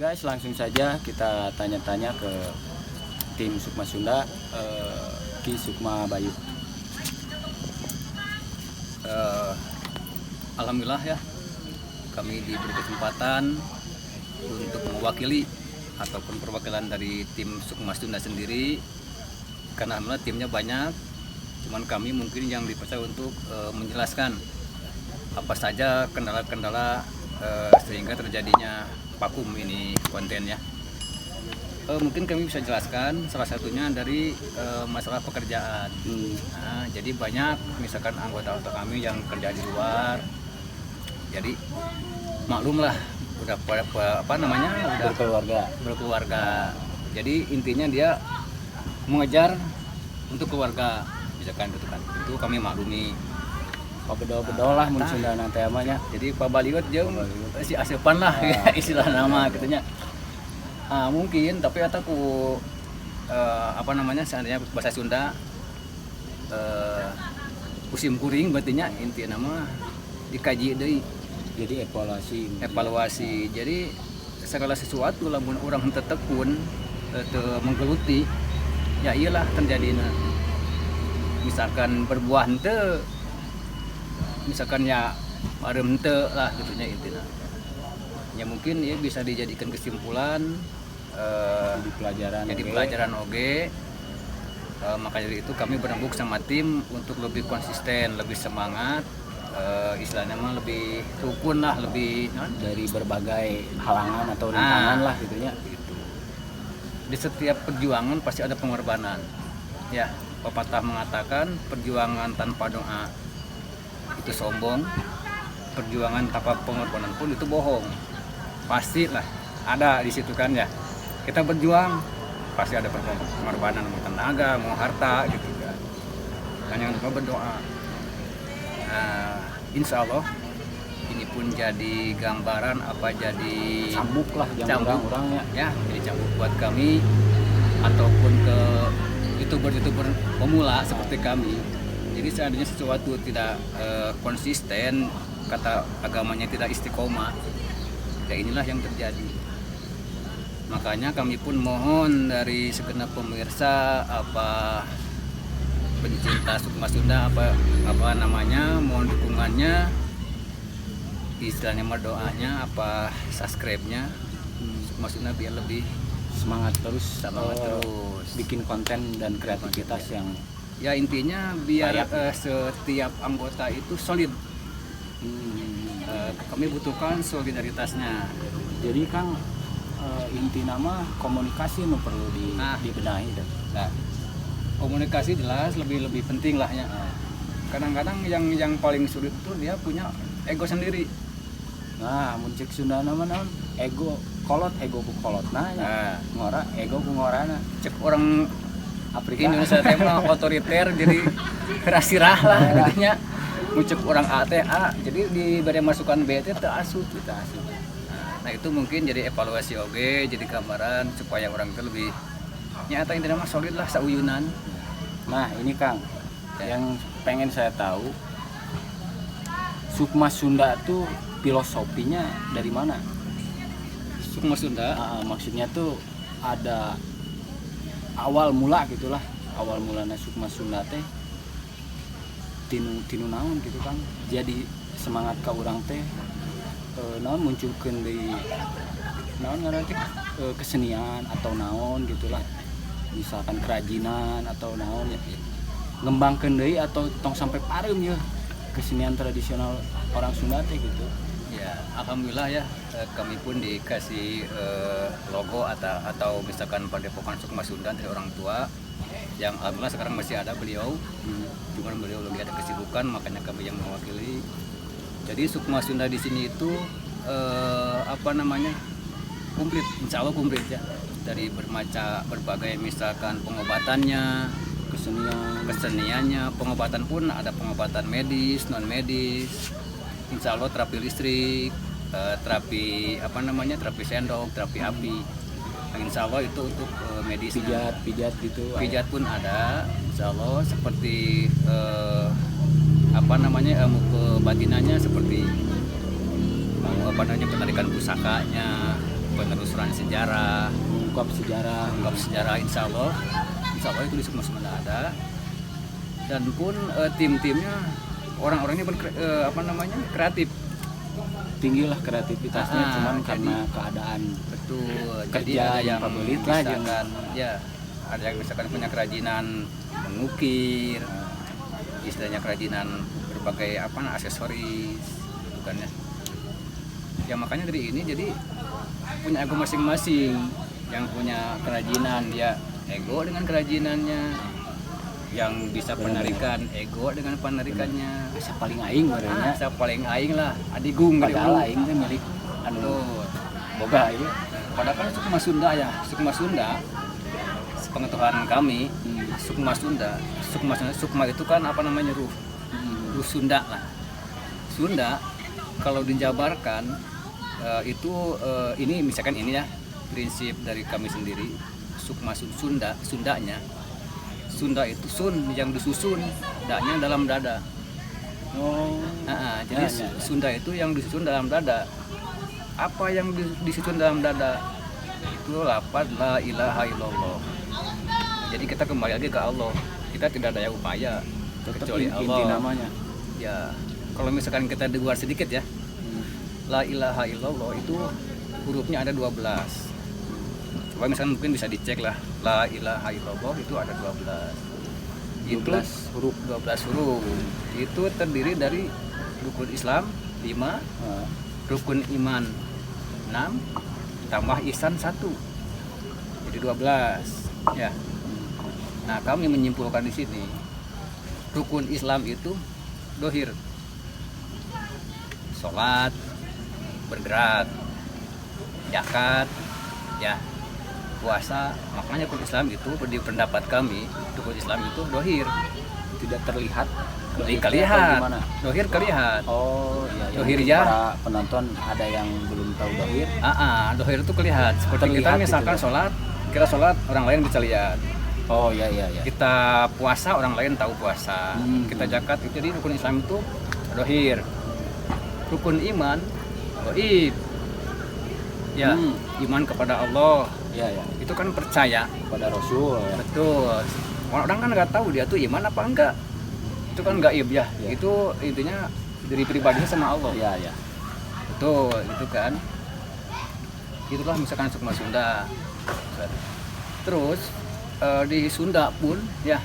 guys, langsung saja kita tanya-tanya ke tim Sukma Sunda, Ki Sukma Bayu. Alhamdulillah ya, kami diberi kesempatan untuk mewakili ataupun perwakilan dari tim Sukma Sunda sendiri. Karena alhamdulillah timnya banyak, cuman kami mungkin yang dipercaya untuk menjelaskan apa saja kendala-kendala sehingga terjadinya vakum ini kontennya. Mungkin kami bisa jelaskan salah satunya dari masalah pekerjaan. Nah, jadi banyak misalkan anggota kami yang kerja di luar, jadi maklumlah udah udah berkeluarga. Jadi intinya dia mengejar untuk keluarga, misalkan gitu kan. Itu kami maklumi. Bedo-bedo lah mun Sunda nanti amanya. Jadi pabaliot jeung si asepan lah istilah nama katanya. Mungkin tapi ataku seandainya bahasa Sunda musim kuring berarti inti nama dikaji deui. Jadi evaluasi. Jadi segala sesuatu lamun orang henteu tekun teu menggeluti ya iyalah terjadina. Misalkan berbuah henteu, misalkan ya arem henteu lah gitunya intinya. Ya mungkin ya bisa dijadikan kesimpulan jadi pelajaran oge. Maka dari itu kami berembuk sama tim untuk lebih konsisten, lebih semangat, istilahnya mah lebih rukun lah, lebih dari berbagai halangan atau rintangan lah gitunya. Gitu. Di setiap perjuangan pasti ada pengorbanan. Ya, pepatah mengatakan perjuangan tanpa doa itu sombong, perjuangan tanpa pengorbanan pun itu bohong. Pastilah ada di situ kan ya. Kita berjuang pasti ada pengorbanan, mau tenaga, mau harta gitu kan. Dan jangan lupa berdoa. Insya Allah ini pun jadi gambaran jadi cambuk lah orang-orangnya ya, jadi cambuk buat kami ataupun ke youtuber pemula seperti kami. Jadi seandainya sesuatu tidak konsisten, kata agamanya tidak istiqomah, ya inilah yang terjadi. Makanya kami pun mohon dari segenap pemirsa pencinta Sukma Sunda mohon dukungannya, istilahnya doanya subscribe-nya Sukma Sunda biar lebih semangat terus bikin konten dan kreativitas yang ya intinya biar setiap anggota itu solid. Kami butuhkan solidaritasnya. Jadi Kang, inti nama komunikasi perlu dibenahi Nah, komunikasi jelas lebih penting lah ya. Kadang-kadang yang paling sulit itu dia punya ego sendiri. Nah, muncik Sunda naon ego kolot nah ngora ego ku ngorana. Cek orang Afrika Indonesia tema otoriter jadi kerasirah lah katanya. Muncik orang A jadi diberi masukan B teh teu asup. Nah, itu mungkin jadi evaluasi oge, jadi gambaran supaya orang itu lebih nyata intinya mah solid lah sauyunan. Nah, ini Kang, yang pengen saya tahu, Sukma Sunda tuh filosofinya dari mana? Sukma Sunda maksudnya tuh ada awal mula gitulah, awal mulanya Sukma Sunda teh tinu naon gitu Kang. Jadi semangat ka urang teh naon munculkeun deui naon ngaranna teh kesenian atau naon gitulah. Misalkan kerajinan atau naon ya, ngembangkeun deui atau tong sampai pareum ya kesenian tradisional orang Sunda teh gitu. Ya, alhamdulillah ya, kami pun dikasih logo atau misalkan Padepokan Sukma Sunda dari orang tua yang alhamdulillah sekarang masih ada beliau. Cuma beliau lagi ada kesibukan, makanya kami yang mewakili. Jadi Sukma Sunda di sini itu komplit, insya Allah komplit ya. Dari berbagai misalkan pengobatannya, keseniannya, pengobatan pun ada pengobatan medis, non medis, insya Allah terapi listrik, terapi terapi sendok, terapi api. Insya Allah itu untuk medis. Pijat gitu. Pijat pun ada, insya Allah seperti ilmu kebatinannya seperti penarikan pusakanya, penelusuran sejarah, mengungkap sejarah. insya Allah itu di Sukma Sunda ada. Dan pun tim-timnya orang-orangnya kreatif. Tinggilah kreativitasnya, cuman jadi, karena keadaan betul. kerja Jadi ada yang pabelit lah, misalkan ya ada yang misalkan punya kerajinan mengukir, istilahnya kerajinan berbagai aksesoris, gitu kan ya. Ya makanya dari ini jadi punya ego masing-masing. Yang punya kerajinan dia ego dengan kerajinannya, yang bisa penarikan ego dengan penarikannya. asa paling aing merenya. Saya paling aing lah, adigung Padahal aing teh milik anu boga ieu. Padahal kan Sukma Sunda sepengetahuan kami, Sukma itu kan ruh Sunda lah. Sunda kalau dijabarkan itu ini misalkan ini ya prinsip dari kami sendiri. Sukma Sundanya Sunda itu sun yang disusun, danya dalam dada. Jadi Sunda itu yang disusun dalam dada. Apa yang disusun dalam dada? Itu lafaz la ilaha illallah. Jadi kita kembali lagi ke Allah. Kita tidak ada upaya kecuali Allah. Inti namanya. Ya, kalau misalkan kita di luar sedikit ya. La ilaha illallah itu hurufnya ada 12. Coba misalkan mungkin bisa dicek lah. La ilaha illallah itu ada 12. 12 huruf. 12 huruf. Itu terdiri dari rukun Islam 5, rukun iman 6, tambah ihsan 1. Jadi 12 ya. Nah, kami menyimpulkan di sini rukun Islam itu dohir, sholat, bergerak, zakat, ya, puasa. Makanya rukun Islam itu di pendapat kami rukun Islam itu dohir, Tidak terlihat. kelihatan. Dohir kelihatan. Oh iya. Dohir Mungkin ya. Para penonton ada yang belum tahu dohir. Dohir itu kelihatan. Seperti kita Terlihat misalkan gitu. kita sholat orang lain bisa lihat. Oh iya. Kita puasa orang lain tahu puasa. Kita zakat itu di rukun Islam itu dohir. Rukun iman gaib. Ya, iman kepada Allah. Iya. Itu kan percaya. Pada Rasul ya. Betul. Orang kan nggak tahu dia tuh iman apa enggak. Itu kan gaib ya. Ya. Itu intinya dari pribadinya sama Allah. Iya. Betul, itu kan. Itulah misalkan Sukma Sunda. Terus di Sunda pun ya,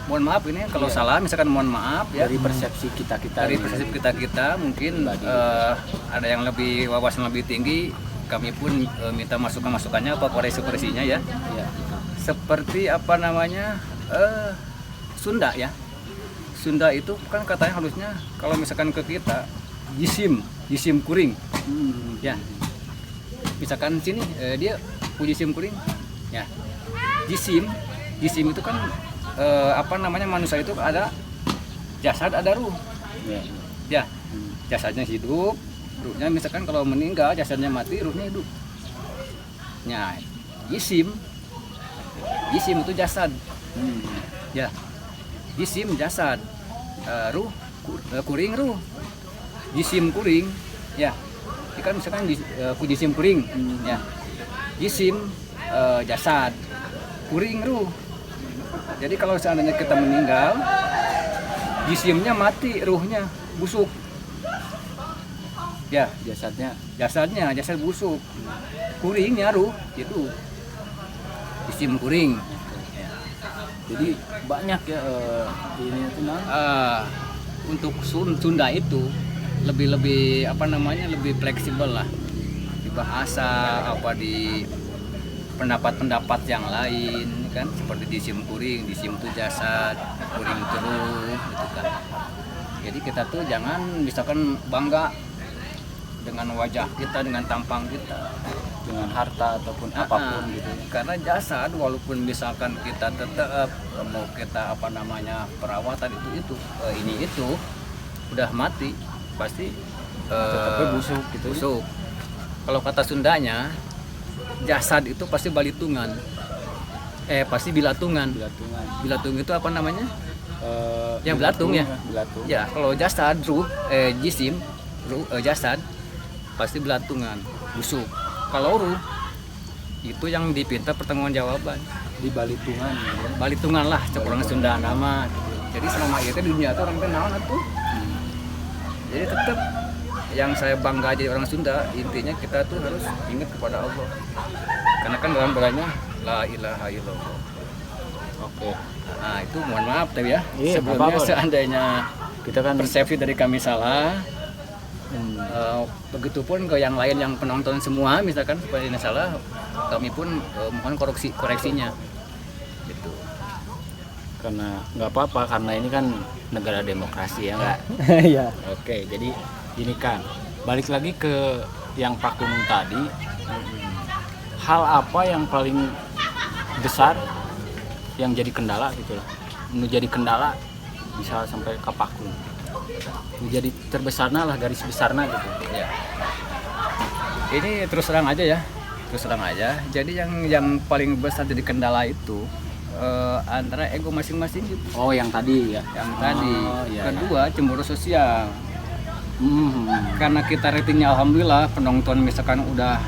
mohon maaf ini kalau Iya. salah misalkan mohon maaf ya. Dari persepsi kita Dari persepsi kita mungkin ada yang lebih wawasan lebih tinggi, kami pun minta masukannya apa koreksi-koreksinya ya. Iya. Seperti Sunda ya. Sunda itu kan katanya harusnya kalau misalkan ke kita jisim kuring ya. Misalkan sini dia jisim kuring ya. Jisim itu kan manusia itu ada jasad ada ruh. Iya. Ya. Jasadnya hidup, ruhnya misalkan kalau meninggal jasadnya mati, ruhnya hidup. Nah, jisim itu jasad. Ya. Jisim jasad. Ruh kuring ruh. Jisim kuring ya. Ini kan misalkan jisim kuring ya. Jisim jasad. Kuring ruh. Jadi kalau seandainya kita meninggal, jisimnya mati, ruhnya busuk. Ya, jasad busuk. Kuringnya ruh itu jisim kuring. Jadi banyak ya ini itu Untuk Sunda itu lebih lebih fleksibel lah di bahasa di pendapat yang lain kan, seperti jisim itu jasad, kuring itu ruh gitu kan. Jadi kita tuh jangan misalkan bangga dengan wajah kita, dengan tampang kita, dengan harta ataupun apapun gitu. Karena jasad walaupun misalkan kita tetap mau kita perawatan itu udah mati pasti Tetapnya busuk gitu. busuk. Kalau kata Sundanya jasad itu pasti balitungan, pasti bilatungan. Bilatung itu apa namanya? Yang belatung ya. Belatung. Ya, kalau jasad jisim jasad pasti belatungan, busuk. Kalau ruh itu yang dipinta pertanggungjawaban. di Balitungan gitu. Balitungan lah, cek orang Sunda nama. Jadi selama itu di dunia itu orang teh naon atuh. Jadi tetap yang saya bangga jadi orang Sunda, intinya kita tuh harus ingat kepada Allah. Karena kan dalam doanya la ilaha illallah. Oke. Nah, itu mohon maaf tapi ya. Iya, Sebelumnya apa-apa. seandainya Kita kan persepsi dari kami salah, begitupun ke yang lain yang penonton semua misalkan supaya ini salah, kami pun mohon koreksinya. Gitu. karena nggak apa-apa karena ini kan negara demokrasi ya nggak. Iya. Oke, jadi gini Kang, balik lagi ke yang Pakum tadi, hal apa yang paling besar yang jadi kendala gitu lah, menjadi kendala bisa sampai ke Pakum, menjadi terbesarnya lah garis besarnya gitu. Ya. Ini terus terang aja. Jadi yang paling besar jadi kendala itu antara ego masing-masing gitu. Oh yang tadi ya. Yang tadi. Iya, Kedua cemburu sosial. Hmm. Karena kita ratingnya alhamdulillah penonton misalkan udah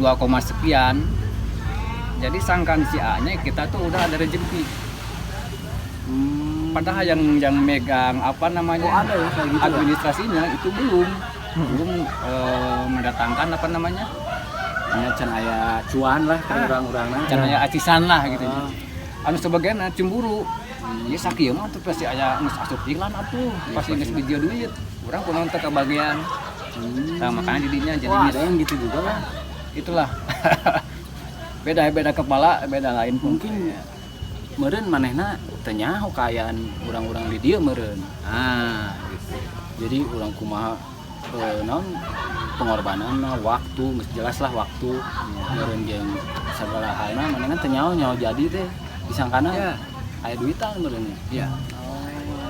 2, sekian. Jadi sangkaan si A-nya kita tuh udah ada rezeki. Padahal yang megang apa namanya Oh, ada ya kayak gitu ya? administrasinya itu belum mendatangkan apa namanya Ya can aya cuan lah ke orang-orangna. caranya acisan lah gitu. Ah. Anu sebagainya cemburu. Ya sakieu mah tuh pasti aya geus asup iklan atuh, pasti geus video duit. Urang kunaon teh kebagian. Nah, makanya didinya jadi Wah, ada yang gitu juga lah. itulah. beda kepala, beda lain Mungkin meureun manehna teu nyaho kaayaan urang-urang di dieu meureun. Ah, gitu. Jadi urang kumaha naon pengorbananna waktu geus jelas lah waktu meureun jeung sagala halna manehna teu nyaho jadi teh disangkana Ya. aya duitan meureun. Ya.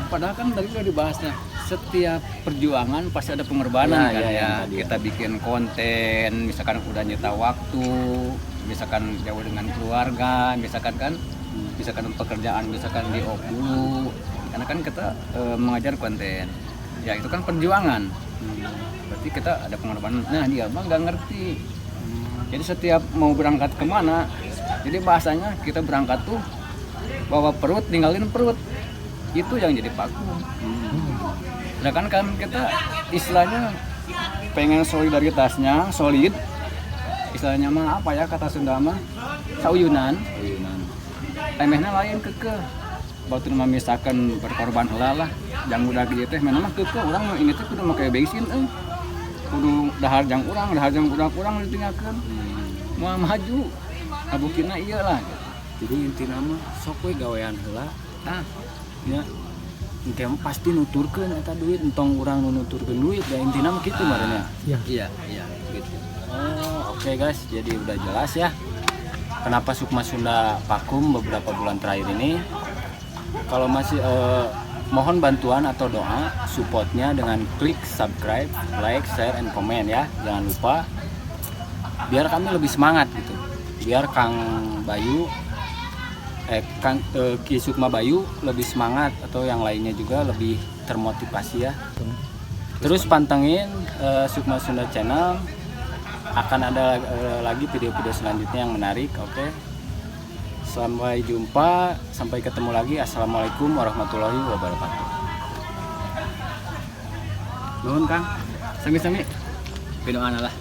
Padahal kan tadi udah dibahasnya setiap perjuangan pasti ada pengorbanan Ya, kan ya, ya. yang tadi ya. Kita bikin konten, misalkan udah nyita waktu, misalkan jauh dengan keluarga, misalkan pekerjaan, misalkan di off dulu. Karena kan kita mengajar konten. Ya itu kan perjuangan. Berarti kita ada pengorbanan. Nah dia mah nggak ngerti. Jadi setiap mau berangkat kemana, jadi bahasanya kita berangkat tuh bawa perut, ninggalin perut. Itu yang jadi paku. Nah kan kita istilahnya pengen solidaritasnya solid. Istilahnya mah apa ya kata Sunda mah sauyunan. Emehna lain kekeh. Batu mah misalkan berkorban heula lah. Jang udah gitu teh memang kekeh urang ini teh kudu make bensin kudu dahar jang urang ditinggalkeun. Moal maju. Abukina ieu lah. Jadi intina mah sok we gawean heula. Nah, Ya. Engke mah pasti nuturkeun eta duit entong urang nu nuturkeun duit da intina mah kitu marenya. iya gitu. Oh, oke guys, jadi udah jelas ya kenapa Sukma Sunda Pakum beberapa bulan terakhir ini. Kalau masih mohon bantuan atau doa supportnya dengan klik subscribe, like, share, and comment ya. Jangan lupa biar kami lebih semangat gitu. Biar Kang Bayu Ki Sukma Bayu lebih semangat atau yang lainnya juga lebih termotivasi ya. Terus pantengin Sukma Sunda Channel, akan ada lagi video-video selanjutnya yang menarik. Oke. Sampai jumpa, sampai ketemu lagi. Assalamualaikum warahmatullahi wabarakatuh. Nuhun Kang. Sami-sami. Pidoana lah.